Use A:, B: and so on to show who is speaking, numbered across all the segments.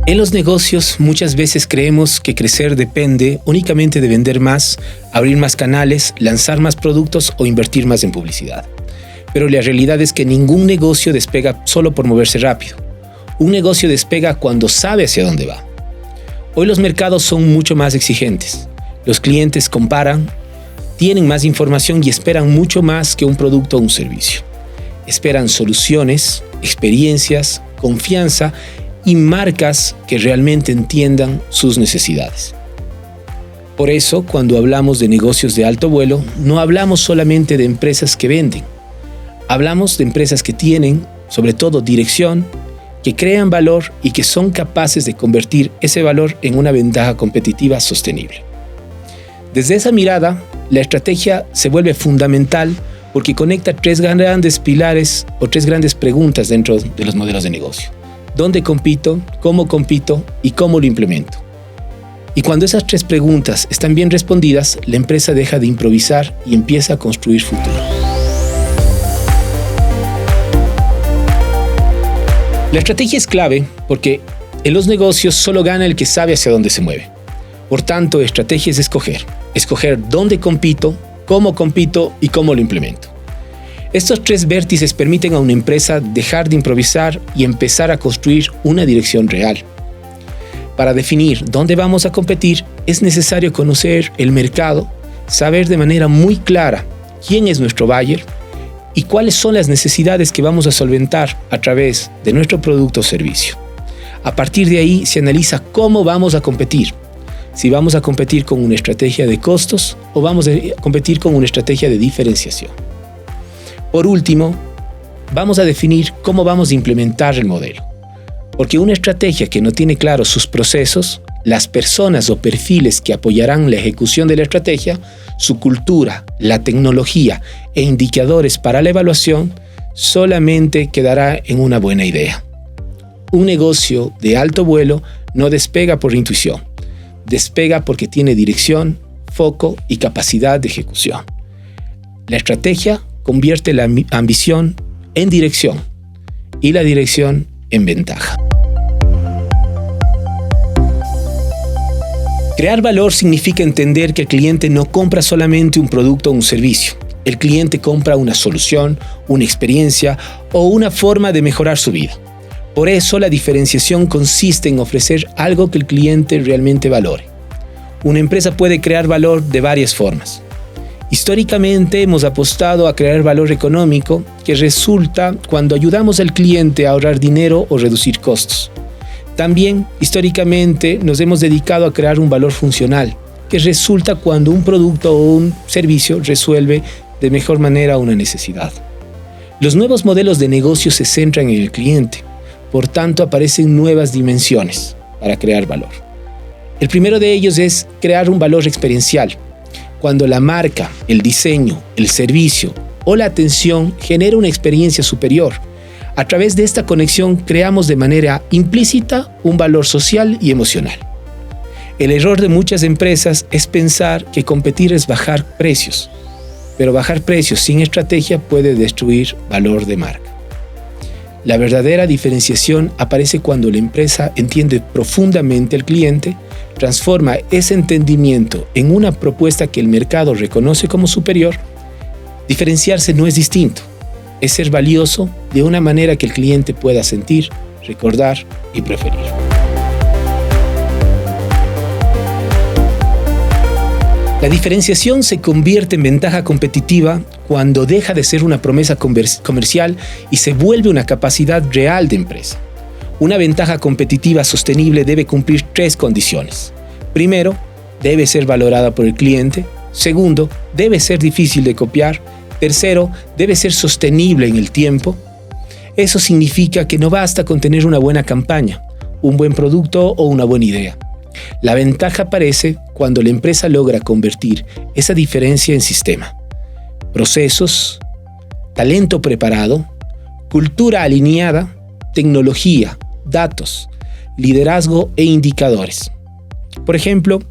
A: En los negocios muchas veces creemos que crecer depende únicamente de vender más, abrir más canales, lanzar más productos o invertir más en publicidad. Pero la realidad es que ningún negocio despega solo por moverse rápido. Un negocio despega cuando sabe hacia dónde va. Hoy los mercados son mucho más exigentes. Los clientes comparan, tienen más información y esperan mucho más que un producto o un servicio. Esperan soluciones, experiencias, confianza y marcas que realmente entiendan sus necesidades. Por eso, cuando hablamos de negocios de alto vuelo, no hablamos solamente de empresas que venden. Hablamos de empresas que tienen, sobre todo, dirección, que crean valor y que son capaces de convertir ese valor en una ventaja competitiva sostenible. Desde esa mirada, la estrategia se vuelve fundamental porque conecta tres grandes pilares o tres grandes preguntas dentro de los modelos de negocio. ¿Dónde compito? ¿Cómo compito? ¿Y cómo lo implemento? Y cuando esas tres preguntas están bien respondidas, la empresa deja de improvisar y empieza a construir futuro. La estrategia es clave porque en los negocios solo gana el que sabe hacia dónde se mueve. Por tanto, estrategia es escoger dónde compito, cómo compito y cómo lo implemento. Estos tres vértices permiten a una empresa dejar de improvisar y empezar a construir una dirección real. Para definir dónde vamos a competir, es necesario conocer el mercado, saber de manera muy clara quién es nuestro buyer y cuáles son las necesidades que vamos a solventar a través de nuestro producto o servicio. A partir de ahí se analiza cómo vamos a competir. Si vamos a competir con una estrategia de costos o vamos a competir con una estrategia de diferenciación. Por último, vamos a definir cómo vamos a implementar el modelo. Porque una estrategia que no tiene claros sus procesos, las personas o perfiles que apoyarán la ejecución de la estrategia, su cultura, la tecnología e indicadores para la evaluación, solamente quedará en una buena idea. Un negocio de alto vuelo no despega por intuición, despega porque tiene dirección, foco y capacidad de ejecución. La estrategia convierte la ambición en dirección y la dirección en ventaja. Crear valor significa entender que el cliente no compra solamente un producto o un servicio. El cliente compra una solución, una experiencia o una forma de mejorar su vida. Por eso la diferenciación consiste en ofrecer algo que el cliente realmente valore. Una empresa puede crear valor de varias formas. Históricamente hemos apostado a crear valor económico que resulta cuando ayudamos al cliente a ahorrar dinero o reducir costos. También, históricamente, nos hemos dedicado a crear un valor funcional que resulta cuando un producto o un servicio resuelve de mejor manera una necesidad. Los nuevos modelos de negocio se centran en el cliente, por tanto aparecen nuevas dimensiones para crear valor. El primero de ellos es crear un valor experiencial. Cuando la marca, el diseño, el servicio o la atención genera una experiencia superior. A través de esta conexión creamos de manera implícita un valor social y emocional. El error de muchas empresas es pensar que competir es bajar precios, pero bajar precios sin estrategia puede destruir valor de marca. La verdadera diferenciación aparece cuando la empresa entiende profundamente al cliente, transforma ese entendimiento en una propuesta que el mercado reconoce como superior. Diferenciarse no es distinto, es ser valioso de una manera que el cliente pueda sentir, recordar y preferir. La diferenciación se convierte en ventaja competitiva cuando deja de ser una promesa comercial y se vuelve una capacidad real de empresa. Una ventaja competitiva sostenible debe cumplir tres condiciones. Primero, debe ser valorada por el cliente. Segundo, debe ser difícil de copiar. Tercero, debe ser sostenible en el tiempo. Eso significa que no basta con tener una buena campaña, un buen producto o una buena idea. La ventaja aparece cuando la empresa logra convertir esa diferencia en sistema. Procesos, talento preparado, cultura alineada, tecnología, datos, liderazgo e indicadores. Por ejemplo,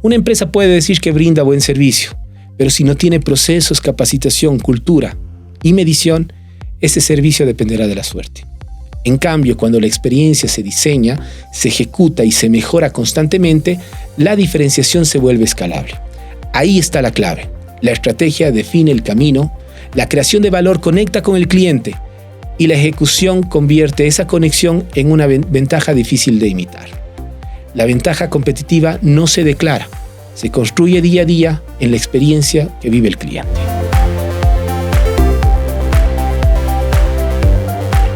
A: una empresa puede decir que brinda buen servicio, pero si no tiene procesos, capacitación, cultura y medición, ese servicio dependerá de la suerte. En cambio, cuando la experiencia se diseña, se ejecuta y se mejora constantemente, la diferenciación se vuelve escalable. Ahí está la clave. La estrategia define el camino, la creación de valor conecta con el cliente y la ejecución convierte esa conexión en una ventaja difícil de imitar. La ventaja competitiva no se declara, se construye día a día en la experiencia que vive el cliente.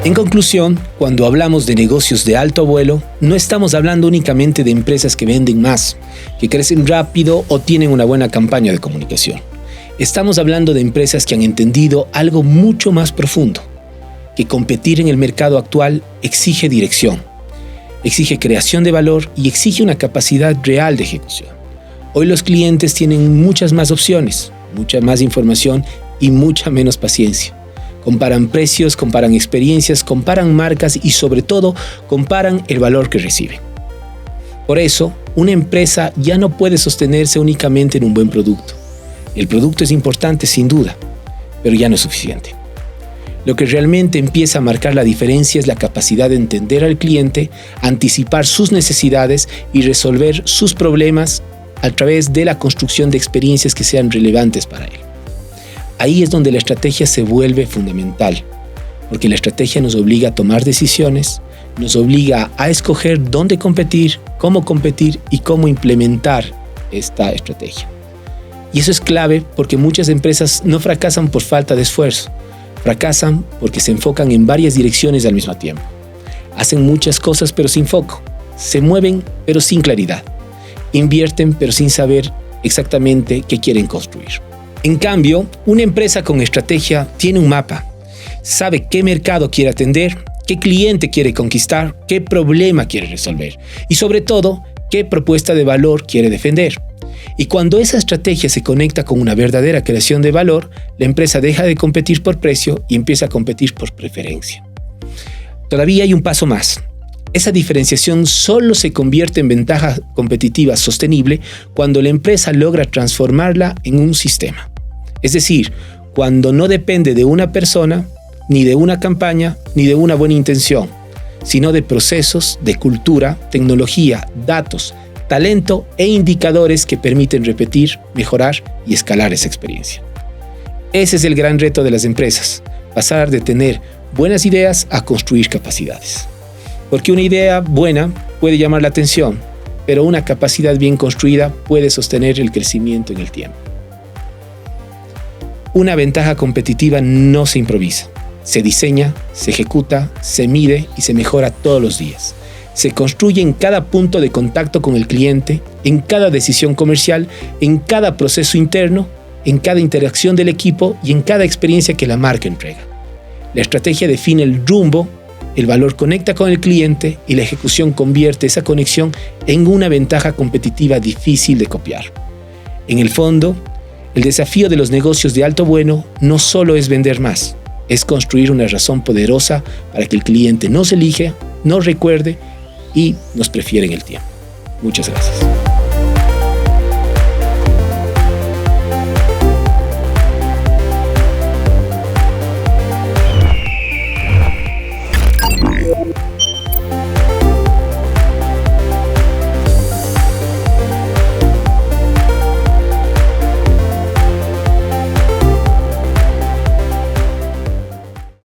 A: En conclusión, cuando hablamos de negocios de alto vuelo, no estamos hablando únicamente de empresas que venden más, que crecen rápido o tienen una buena campaña de comunicación. Estamos hablando de empresas que han entendido algo mucho más profundo, que competir en el mercado actual exige dirección, exige creación de valor y exige una capacidad real de ejecución. Hoy los clientes tienen muchas más opciones, mucha más información y mucha menos paciencia. Comparan precios, comparan experiencias, comparan marcas y sobre todo comparan el valor que reciben. Por eso, una empresa ya no puede sostenerse únicamente en un buen producto. El producto es importante sin duda, pero ya no es suficiente. Lo que realmente empieza a marcar la diferencia es la capacidad de entender al cliente, anticipar sus necesidades y resolver sus problemas a través de la construcción de experiencias que sean relevantes para él. Ahí es donde la estrategia se vuelve fundamental, porque la estrategia nos obliga a tomar decisiones, nos obliga a escoger dónde competir y cómo implementar esta estrategia. Y eso es clave porque muchas empresas no fracasan por falta de esfuerzo, fracasan porque se enfocan en varias direcciones al mismo tiempo. Hacen muchas cosas pero sin foco, se mueven pero sin claridad, invierten pero sin saber exactamente qué quieren construir. En cambio, una empresa con estrategia tiene un mapa, sabe qué mercado quiere atender, qué cliente quiere conquistar, qué problema quiere resolver y sobre todo, qué propuesta de valor quiere defender. Y cuando esa estrategia se conecta con una verdadera creación de valor, la empresa deja de competir por precio y empieza a competir por preferencia. Todavía hay un paso más. Esa diferenciación solo se convierte en ventaja competitiva sostenible cuando la empresa logra transformarla en un sistema. Es decir, cuando no depende de una persona, ni de una campaña, ni de una buena intención, sino de procesos, de cultura, tecnología, datos, talento e indicadores que permiten repetir, mejorar y escalar esa experiencia. Ese es el gran reto de las empresas, pasar de tener buenas ideas a construir capacidades. Porque una idea buena puede llamar la atención, pero una capacidad bien construida puede sostener el crecimiento en el tiempo. Una ventaja competitiva no se improvisa, se diseña, se ejecuta, se mide y se mejora todos los días. Se construye en cada punto de contacto con el cliente, en cada decisión comercial, en cada proceso interno, en cada interacción del equipo y en cada experiencia que la marca entrega. La estrategia define el rumbo, el valor conecta con el cliente y la ejecución convierte esa conexión en una ventaja competitiva difícil de copiar. En el fondo, el desafío de los negocios de alto vuelo no solo es vender más, es construir una razón poderosa para que el cliente nos elige, nos recuerde y nos prefiere en el tiempo. Muchas gracias.